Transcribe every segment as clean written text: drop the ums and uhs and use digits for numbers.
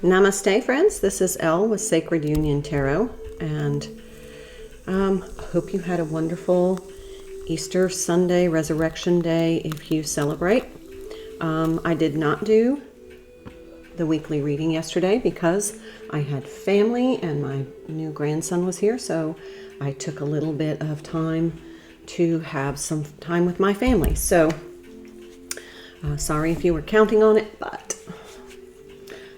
Namaste, friends. This is Elle with Sacred Union Tarot, and I hope you had a wonderful Easter Sunday, Resurrection Day, if you celebrate. I did not do the weekly reading yesterday because I had family and my new grandson was here, so I took a little bit of time to have some time with my family. So, sorry if you were counting on it, but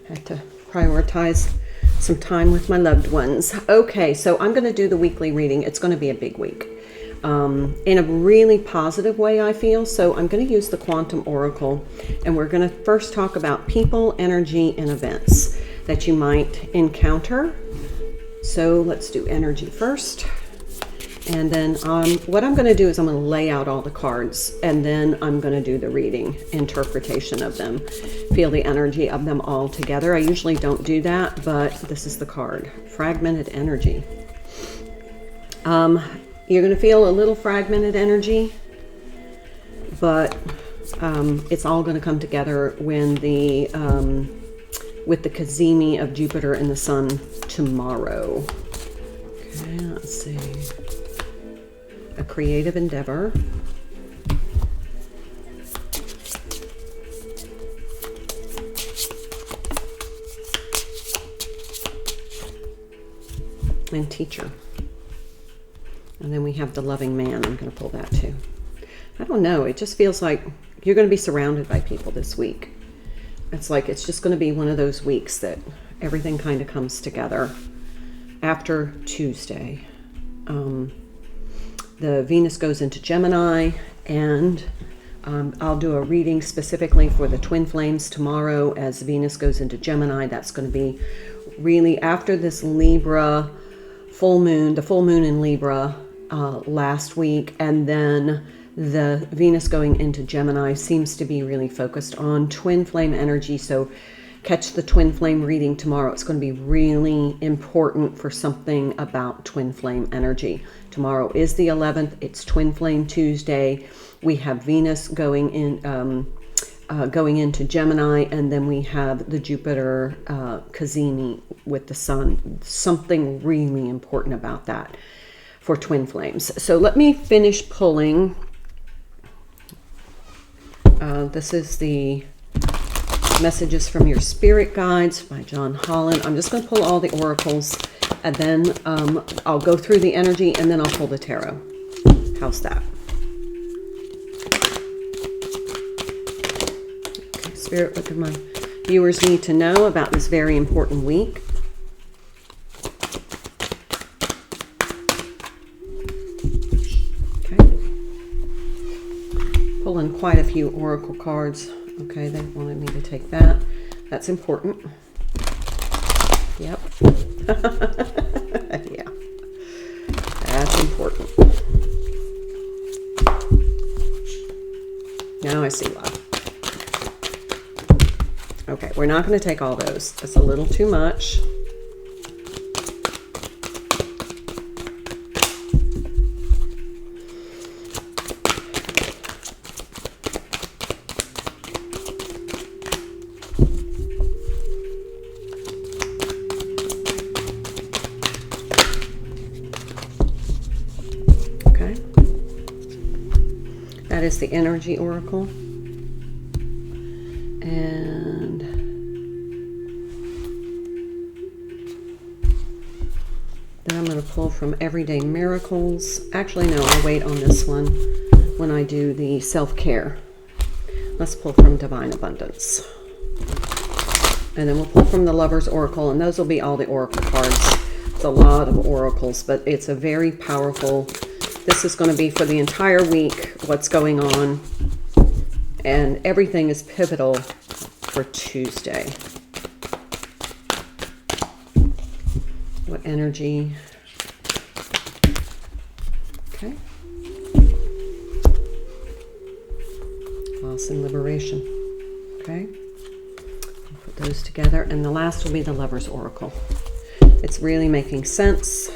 I had to prioritize some time with my loved ones. Okay, so I'm going to do the weekly reading. It's going to be a big week. In a really positive way, I feel. So I'm going to use the Quantum Oracle, and we're going to first talk about people, energy, and events that you might encounter. So let's do energy first. And then what I'm going to do is I'm going to lay out all the cards, and then I'm going to do the reading, interpretation of them, feel the energy of them all together. I usually don't do that, but this is the card, fragmented energy. You're going to feel a little fragmented energy, but it's all going to come together when with the Cazimi of Jupiter and the Sun tomorrow. Okay, let's see. A creative endeavor. And teacher. And then we have the loving man. I'm going to pull that too. I don't know. It just feels like you're going to be surrounded by people this week. It's like it's just going to be one of those weeks that everything kind of comes together after Tuesday. The Venus goes into Gemini, and I'll do a reading specifically for the twin flames tomorrow as Venus goes into Gemini. That's going to be really after this Libra full moon, the full moon in Libra last week, and then the Venus going into Gemini seems to be really focused on twin flame energy. So catch the twin flame reading tomorrow. It's going to be really important for something about twin flame energy. Tomorrow is the 11th. It's Twin Flame Tuesday. We have Venus going into Gemini, and then we have the Jupiter Cazimi with the Sun. Something really important about that for twin flames. So let me finish pulling. This is the Messages from Your Spirit Guides by John Holland. I'm just going to pull all the oracles, and then I'll go through the energy, and then I'll pull the tarot. How's that? Okay, Spirit, what do my viewers need to know about this very important week? Okay. Pulling quite a few oracle cards. Okay, they wanted me to take that. That's important. Yep. Yeah. That's important. Now I see why. Okay, we're not going to take all those. That's a little too much. That is the energy oracle. And then I'm going to pull from Everyday Miracles. Actually, no, I'll wait on this one when I do the self-care. Let's pull from Divine Abundance. And then we'll pull from the Lover's Oracle, and those will be all the oracle cards. It's a lot of oracles, but it's a very powerful. This is going to be for the entire week, what's going on. And everything is pivotal for Tuesday. What energy? Okay. Loss and liberation. Okay. I'll put those together. And the last will be the Lover's Oracle. It's really making sense.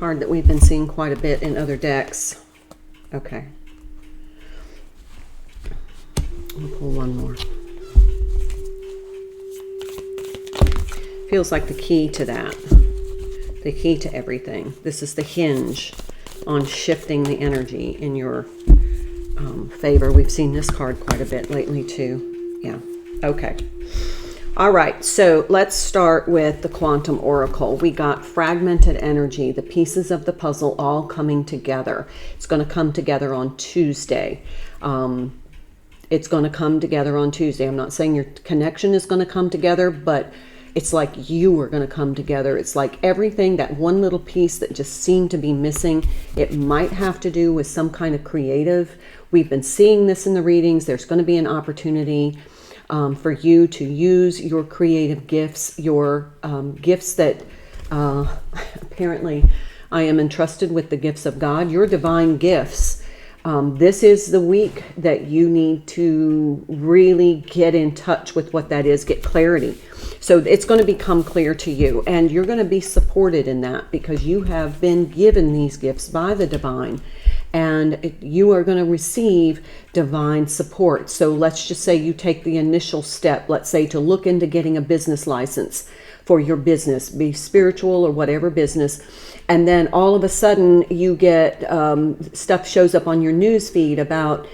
card that we've been seeing quite a bit in other decks. Okay. I'll pull one more. Feels like the key to that. The key to everything. This is the hinge on shifting the energy in your favor. We've seen this card quite a bit lately too. Yeah. Okay. All right. So let's start with the Quantum Oracle. We got fragmented energy, the pieces of the puzzle all coming together. It's going to come together on Tuesday. It's going to come together on Tuesday. I'm not saying your connection is going to come together, but it's like you are going to come together. It's like everything, that one little piece that just seemed to be missing, it might have to do with some kind of creative. We've been seeing this in the readings. There's going to be an opportunity for you to use your creative gifts, your gifts that apparently I am entrusted with the gifts of God, your divine gifts. This is the week that you need to really get in touch with what that is, get clarity. So it's going to become clear to you, and you're going to be supported in that because you have been given these gifts by the divine, and you are going to receive divine support. So let's just say you take the initial step, let's say to look into getting a business license for your business, be spiritual or whatever business. And then all of a sudden you get stuff shows up on your news feed about,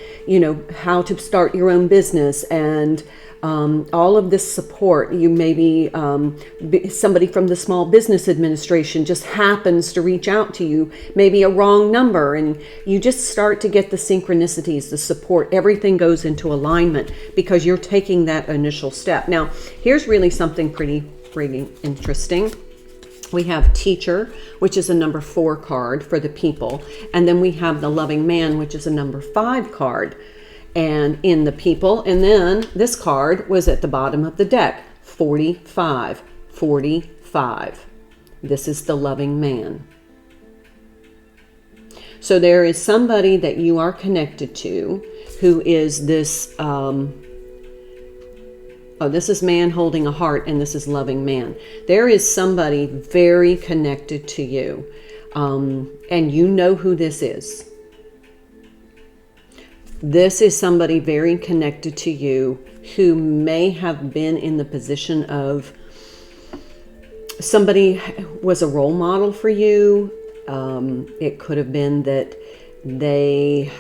how to start your own business and all of this support. You maybe somebody from the Small Business Administration just happens to reach out to you, maybe a wrong number, and you just start to get the synchronicities, the support. Everything goes into alignment because you're taking that initial step. Now, here's really something pretty interesting. We have Teacher, which is a number 4 card for the people. And then we have the Loving Man, which is a number 5 card. And in the people, and then this card was at the bottom of the deck, 45, 45. This is the Loving Man. So there is somebody that you are connected to who is this, this is man holding a heart, and this is Loving Man. There is somebody very connected to you, and you know who this is. This is somebody very connected to you who may have been in the position of somebody was a role model for you. It could have been that they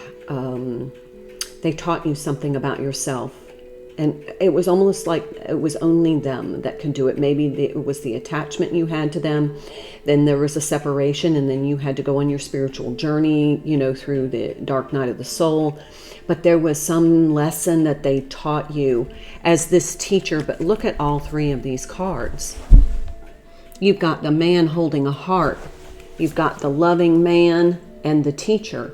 taught you something about yourself. And it was almost like it was only them that could do it. Maybe it was the attachment you had to them. Then there was a separation, and then you had to go on your spiritual journey, through the dark night of the soul. But there was some lesson that they taught you as this teacher. But look at all 3 of these cards. You've got the man holding a heart. You've got the Loving Man and the Teacher.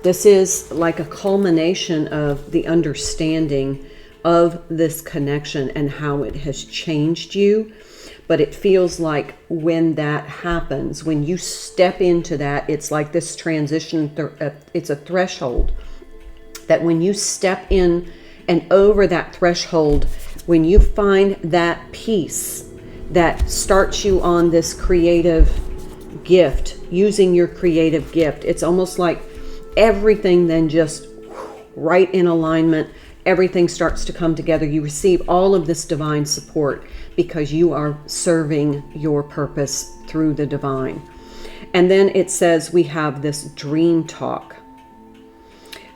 This is like a culmination of the understanding of this connection and how it has changed you. But it feels like when that happens, when you step into that, it's like this transition, it's a threshold. That when you step in and over that threshold, when you find that peace that starts you on this creative gift, using your creative gift, it's almost like everything then just right in alignment. Everything starts to come together. You receive all of this divine support because you are serving your purpose through the divine. And then it says we have this dream talk.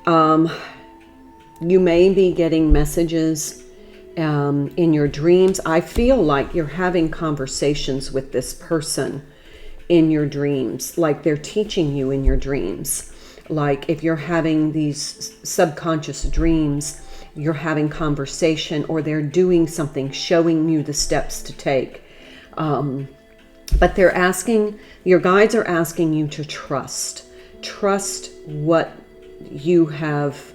You may be getting messages in your dreams. I feel like you're having conversations with this person in your dreams, like they're teaching you in your dreams. Like if you're having these subconscious dreams, you're having conversation, or they're doing something, showing you the steps to take. But they're asking, your guides are asking you to trust what you have,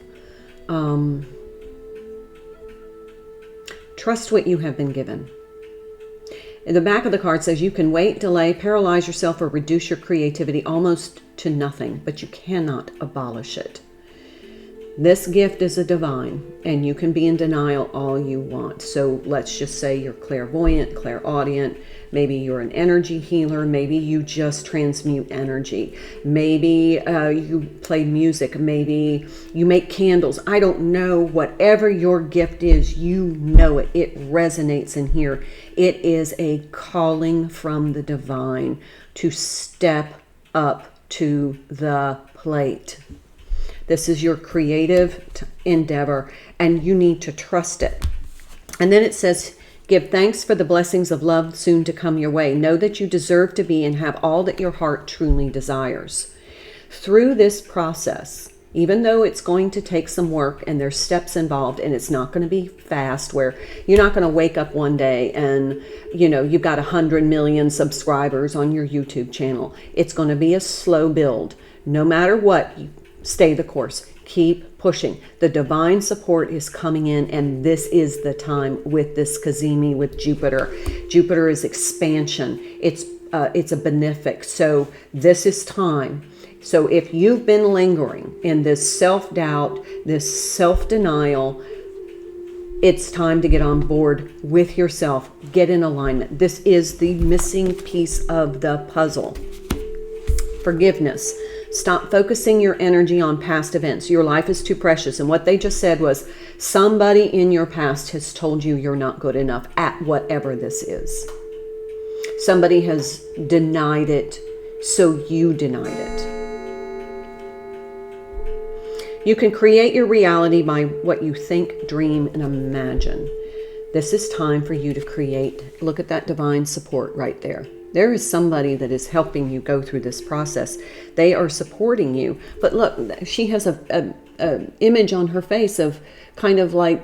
trust what you have been given. In the back of the card says you can wait, delay, paralyze yourself, or reduce your creativity almost to nothing, but you cannot abolish it. This gift is a divine, and you can be in denial all you want. So let's just say you're clairvoyant, clairaudient. Maybe you're an energy healer. Maybe you just transmute energy. Maybe you play music. Maybe you make candles. I don't know. Whatever your gift is, you know it. It resonates in here. It is a calling from the divine to step up to the plate. This is your creative endeavor, and you need to trust it. And then it says, give thanks for the blessings of love soon to come your way. Know that you deserve to be and have all that your heart truly desires. Through this process, even though it's going to take some work and there's steps involved, and it's not going to be fast, where you're not going to wake up one day and, you've got 100 million subscribers on your YouTube channel. It's going to be a slow build. No matter what, stay the course. Keep pushing. The divine support is coming in, and this is the time with this Cazimi with Jupiter. Jupiter is expansion. It's a benefic. So this is time. So if you've been lingering in this self-doubt, this self-denial, it's time to get on board with yourself. Get in alignment. This is the missing piece of the puzzle. Forgiveness. Stop focusing your energy on past events. Your life is too precious. And what they just said was, somebody in your past has told you you're not good enough at whatever this is. Somebody has denied it, so you denied it. You can create your reality by what you think, dream, and imagine. This is time for you to create. Look at that divine support right there. There is somebody that is helping you go through this process. They are supporting you. But look, she has a image on her face of kind of like,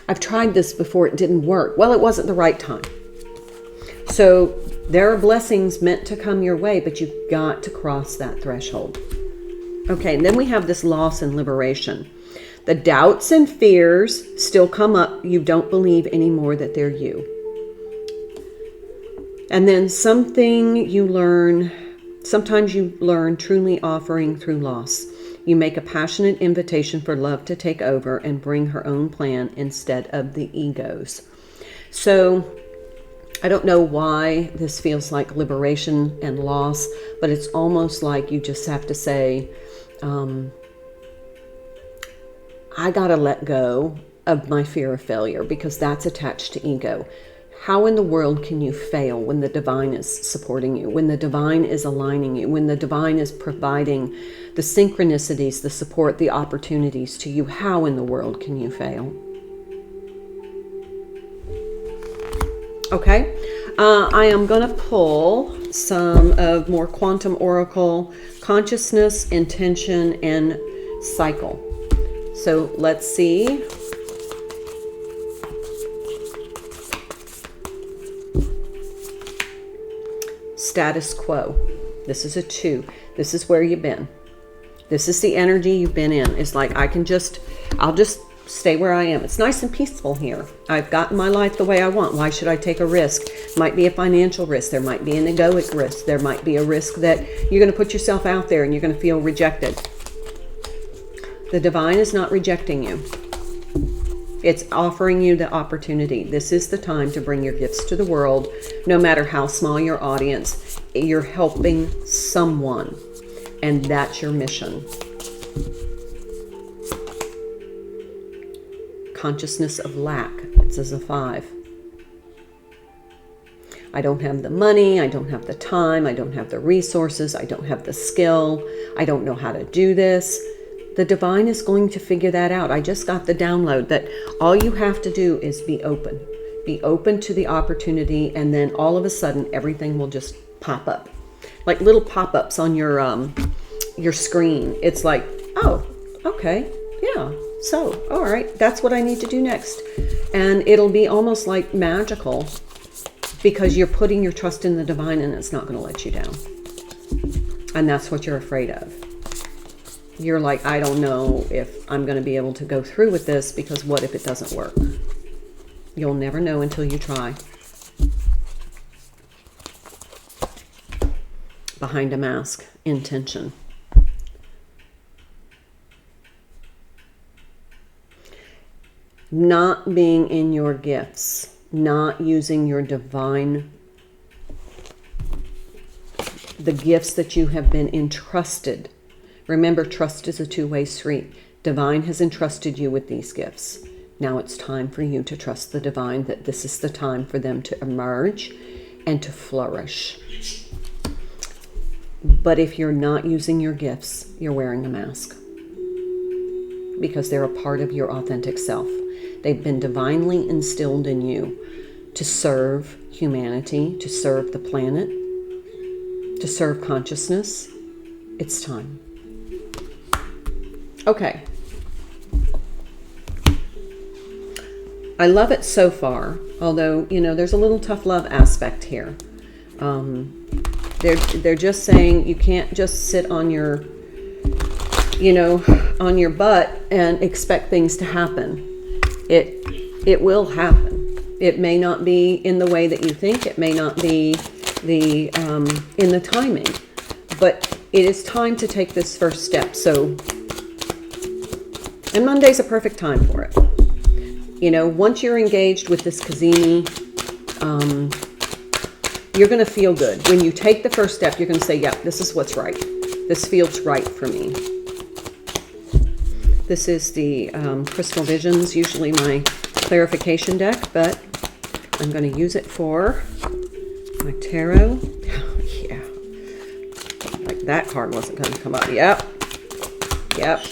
I've tried this before, it didn't work. Well, it wasn't the right time. So there are blessings meant to come your way, but you've got to cross that threshold. Okay, and then we have this loss and liberation. The doubts and fears still come up. You don't believe anymore that they're you. And then sometimes you learn truly offering through loss. You make a passionate invitation for love to take over and bring her own plan instead of the ego's. So I don't know why this feels like liberation and loss, but it's almost like you just have to say, I got to let go of my fear of failure, because that's attached to ego. How in the world can you fail when the divine is supporting you, when the divine is aligning you, when the divine is providing the synchronicities, the support, the opportunities to you? How in the world can you fail? Okay, I am going to pull some of more quantum oracle, consciousness, intention, and cycle. So let's see. Status quo. This is a 2. This is where you've been. This is the energy you've been in. It's like, I'll just stay where I am. It's nice and peaceful here. I've gotten my life the way I want. Why should I take a risk? Might be a financial risk. There might be an egoic risk. There might be a risk that you're going to put yourself out there and you're going to feel rejected. The divine is not rejecting you. It's offering you the opportunity. This is the time to bring your gifts to the world. No matter how small your audience, you're helping someone, and that's your mission. Consciousness of lack. It says a 5. I don't have the money. I don't have the time. I don't have the resources. I don't have the skill. I don't know how to do this. The divine is going to figure that out. I just got the download that all you have to do is be open. Be open to the opportunity, and then all of a sudden everything will just pop up. Like little pop-ups on your screen. It's like, oh, okay, yeah. So, all right, that's what I need to do next. And it'll be almost like magical, because you're putting your trust in the divine, and it's not going to let you down. And that's what you're afraid of. You're like, I don't know if I'm going to be able to go through with this, because what if it doesn't work? You'll never know until you try. Behind a mask, intention. not being in your gifts, not using your divine, the gifts that you have been entrusted. Remember, trust is a two-way street. Divine has entrusted you with these gifts. Now it's time for you to trust the divine, that this is the time for them to emerge and to flourish. But if you're not using your gifts, you're wearing a mask, because they're a part of your authentic self. They've been divinely instilled in you to serve humanity, to serve the planet, to serve consciousness. It's time. Okay. I love it so far, although, there's a little tough love aspect here. They're just saying you can't just sit on your, on your butt and expect things to happen. It will happen. It may not be in the way that you think. It may not be in the timing, but it is time to take this first step. So, and Monday's a perfect time for it. Once you're engaged with this Kazemi, you're going to feel good. When you take the first step, you're going to say, yep, this is what's right. This feels right for me. This is the Crystal Visions, usually my clarification deck, but I'm going to use it for my tarot. Oh, yeah. Like that card wasn't going to come up. Yep. Yep.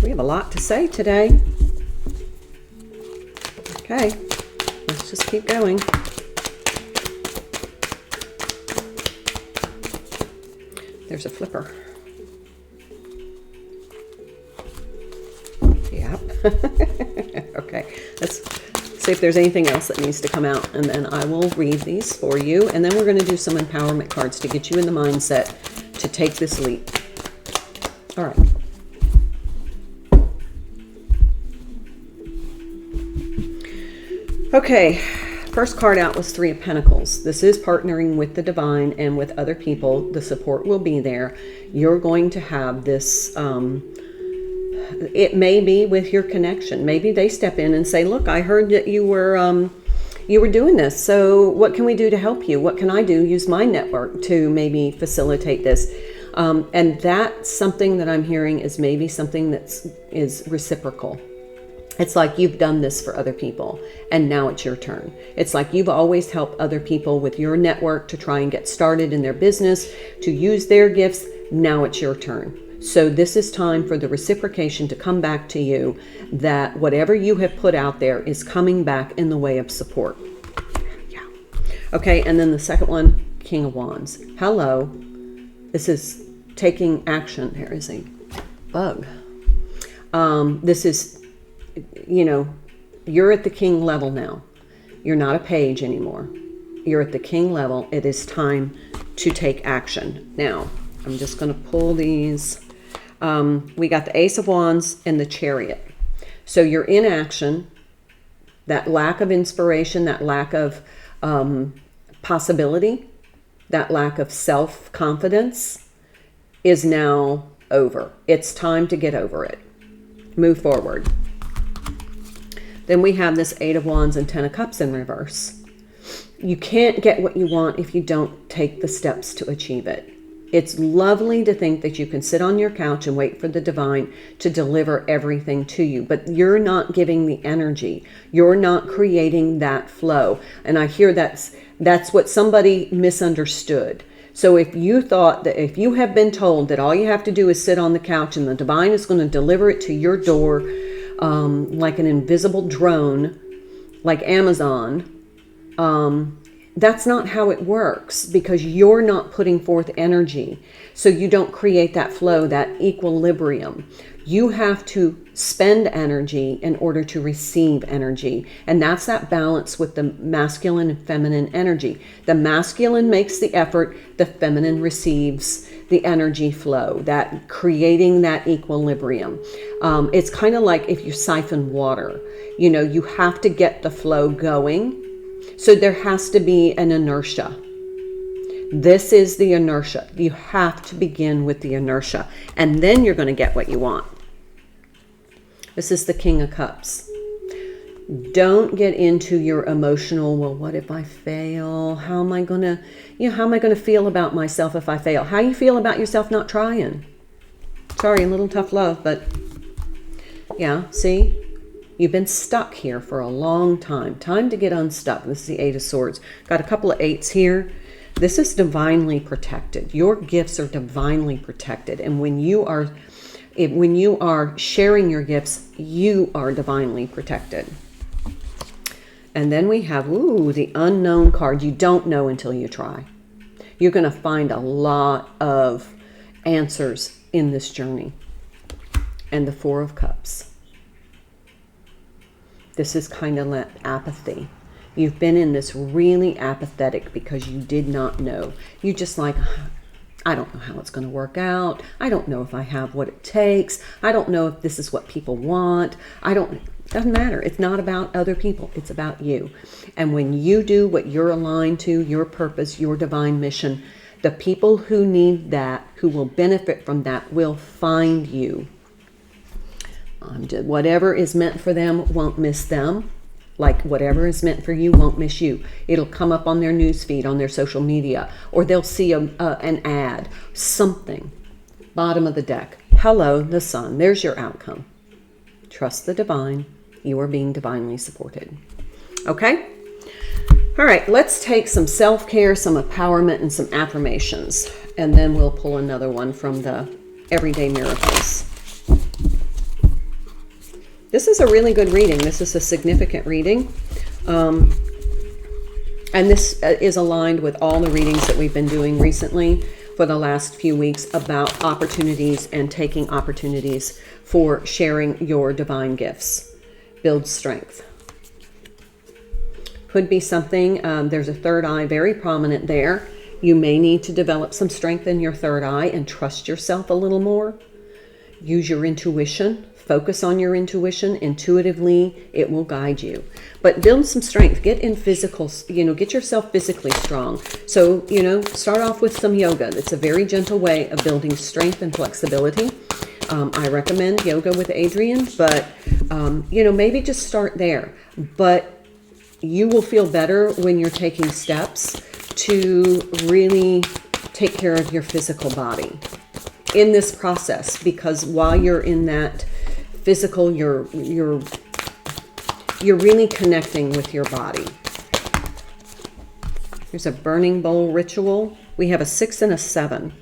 We have a lot to say today. Okay, let's just keep going. There's a flipper. Yep. Okay, let's see if there's anything else that needs to come out, and then I will read these for you, and then we're going to do some empowerment cards to get you in the mindset to take this leap. All right. Okay, first card out was Three of Pentacles. This is partnering with the divine and with other people. The support will be there. You're going to have this, it may be with your connection. Maybe they step in and say, look, I heard that you were doing this. So what can we do to help you? What can I do? Use my network to maybe facilitate this. And that's something that I'm hearing is maybe something is reciprocal. It's like you've done this for other people, and now it's your turn. It's like you've always helped other people with your network to try and get started in their business, to use their gifts. Now it's your turn. So this is time for the reciprocation to come back to you, that whatever you have put out there is coming back in the way of support. Yeah. Okay, and then the second one, King of Wands. Hello. This is taking action. There is a bug. This is, you're at the king level now. You're not a page anymore. You're at the king level. It is time to take action. Now, I'm just going to pull these. We got the Ace of Wands and the Chariot. So you're in action. That lack of inspiration, that lack of possibility, that lack of self-confidence is now over. It's time to get over it. Move forward. Then we have this Eight of Wands and Ten of Cups in reverse. You can't get what you want if you don't take the steps to achieve it. It's lovely to think that you can sit on your couch and wait for the divine to deliver everything to you, but you're not giving the energy. You're not creating that flow. And I hear that's what somebody misunderstood. So if you thought that, if you have been told that all you have to do is sit on the couch and the divine is going to deliver it to your door, like an invisible drone, like Amazon, that's not how it works, because you're not putting forth energy. So you don't create that flow, that equilibrium. You have to spend energy in order to receive energy. And that's that balance with the masculine and feminine energy. The masculine makes the effort, the feminine receives the energy flow, that creating that equilibrium. It's kind of like if you siphon water, you have to get the flow going. So there has to be an inertia. This is the inertia. You have to begin with the inertia, and then you're going to get what you want. This is the King of Cups. Don't get into your emotional, well, what if I fail? How am I going to feel about myself if I fail? How you feel about yourself not trying? Sorry, a little tough love, but yeah, see? You've been stuck here for a long time. Time to get unstuck. This is the Eight of Swords. Got a couple of eights here. This is divinely protected. Your gifts are divinely protected. And when you are sharing your gifts, you are divinely protected. And then we have, the unknown card. You don't know until you try. You're going to find a lot of answers in this journey. And the Four of Cups. This is kind of apathy. You've been in this really apathetic because you did not know. You just like, I don't know how it's going to work out. I don't know if I have what it takes. I don't know if this is what people want. It doesn't matter. It's not about other people. It's about you. And when you do what you're aligned to, your purpose, your divine mission, the people who need that, who will benefit from that, will find you. Whatever is meant for them won't miss them. Like whatever is meant for you won't miss you. It'll come up on their newsfeed, on their social media, or they'll see an ad, something. Bottom of the deck. Hello, the sun. There's your outcome. Trust the divine. You are being divinely supported. Okay? All right, let's take some self-care, some empowerment, and some affirmations. And then we'll pull another one from the Everyday Miracles. This is a really good reading. This is a significant reading. And this is aligned with all the readings that we've been doing recently for the last few weeks about opportunities and taking opportunities for sharing your divine gifts. Builds strength. Could be something, there's a third eye very prominent there. You may need to develop some strength in your third eye and trust yourself a little more. Use your intuition. Focus on your intuition. Intuitively, it will guide you. But build some strength. Get in physical, get yourself physically strong. So, start off with some yoga. It's a very gentle way of building strength and flexibility. I recommend yoga with Adrienne, but, maybe just start there. But you will feel better when you're taking steps to really take care of your physical body in this process, because while you're in that physical, you're really connecting with your body. Here's a burning bowl ritual. We have a 6 and a 7.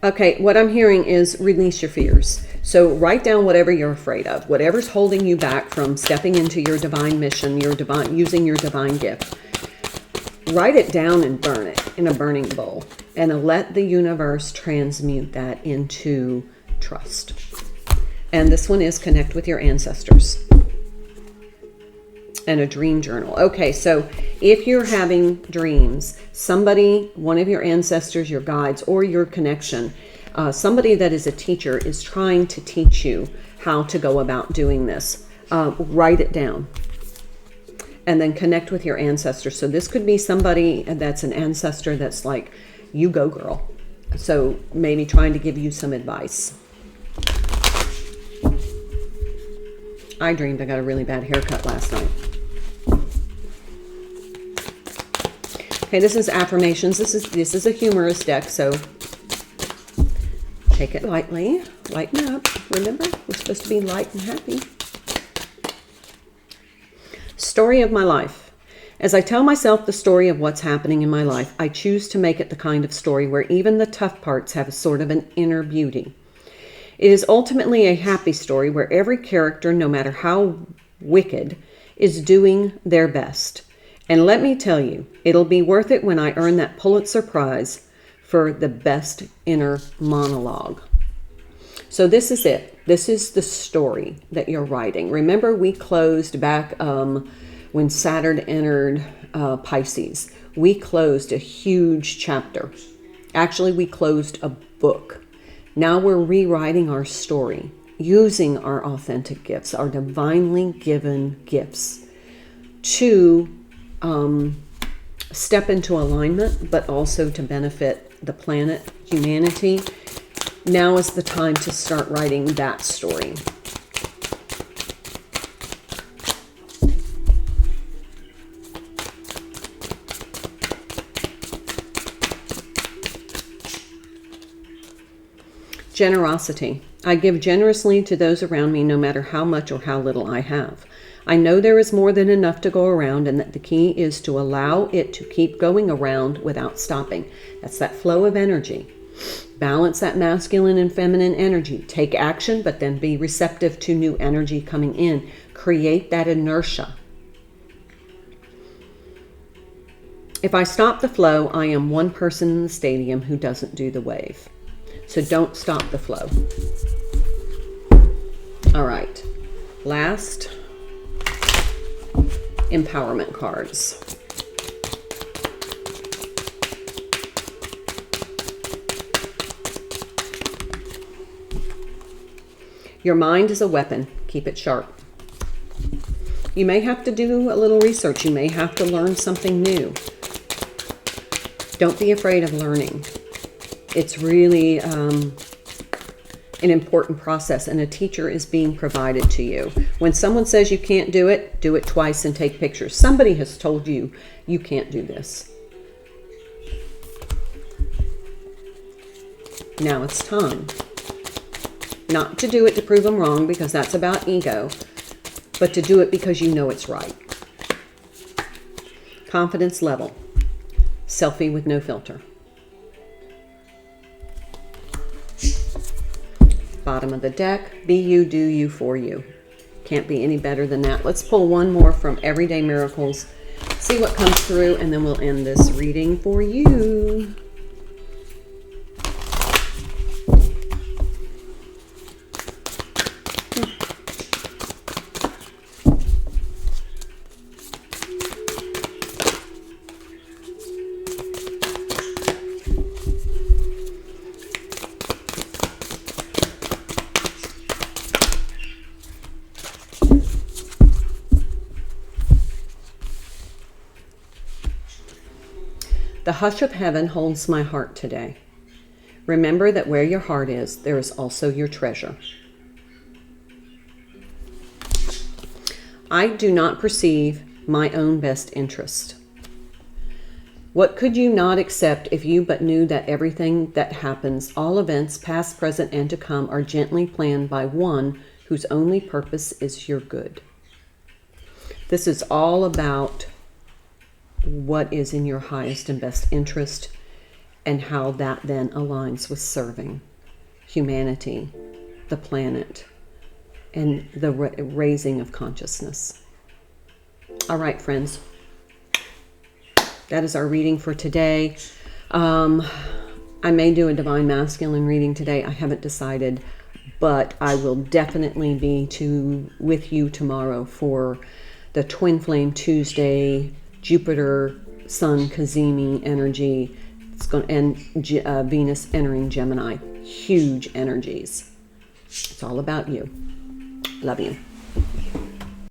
Okay, what I'm hearing is release your fears. So write down whatever you're afraid of, whatever's holding you back from stepping into your divine mission, using your divine gift. Write it down and burn it in a burning bowl, and let the universe transmute that into trust. And this one is connect with your ancestors. And a dream journal. Okay, so if you're having dreams, somebody, one of your ancestors, your guides, or your connection, somebody that is a teacher is trying to teach you how to go about doing this. Write it down. And then connect with your ancestors. So this could be somebody that's an ancestor that's like, you go girl. So maybe trying to give you some advice. I dreamed I got a really bad haircut last night. Okay, this is affirmations. This is a humorous deck, so take it lightly. Lighten up. Remember, we're supposed to be light and happy. Story of my life. As I tell myself the story of what's happening in my life, I choose to make it the kind of story where even the tough parts have a sort of an inner beauty. It is ultimately a happy story where every character, no matter how wicked, is doing their best. And let me tell you, it'll be worth it when I earn that Pulitzer Prize for the best inner monologue. So this is it. This is the story that you're writing. Remember, we closed back when Saturn entered Pisces. We closed a huge chapter. Actually, we closed a book. Now we're rewriting our story, using our authentic gifts, our divinely given gifts, to step into alignment, but also to benefit the planet, humanity. Now is the time to start writing that story. Generosity. I give generously to those around me, no matter how much or how little I have. I know there is more than enough to go around, and that the key is to allow it to keep going around without stopping. That's that flow of energy. Balance that masculine and feminine energy. Take action, but then be receptive to new energy coming in. Create that inertia. If I stop the flow, I am one person in the stadium who doesn't do the wave. So don't stop the flow. All right. Last, empowerment cards. Your mind is a weapon. Keep it sharp. You may have to do a little research. You may have to learn something new. Don't be afraid of learning. It's really an important process, and a teacher is being provided to you. When someone says you can't do it twice and take pictures. Somebody has told you you can't do this. Now it's time. Not to do it to prove them wrong, because that's about ego, but to do it because you know it's right. Confidence level. Selfie with no filter. Bottom of the deck, be you, do you, for you. Can't be any better than that. Let's pull one more from Everyday Miracles, see what comes through, and then we'll end this reading for you. The hush of heaven holds my heart today. Remember that where your heart is, there is also your treasure. I do not perceive my own best interest. What could you not accept if you but knew that everything that happens, all events, past, present, and to come, are gently planned by one whose only purpose is your good? This is all about what is in your highest and best interest, and how that then aligns with serving humanity, the planet, and the raising of consciousness. All right, friends. That is our reading for today. I may do a Divine Masculine reading today. I haven't decided, but I will definitely be with you tomorrow for the Twin Flame Tuesday Jupiter, Sun, Cazimi energy. It's going and Venus entering Gemini. Huge energies. It's all about you. Love you.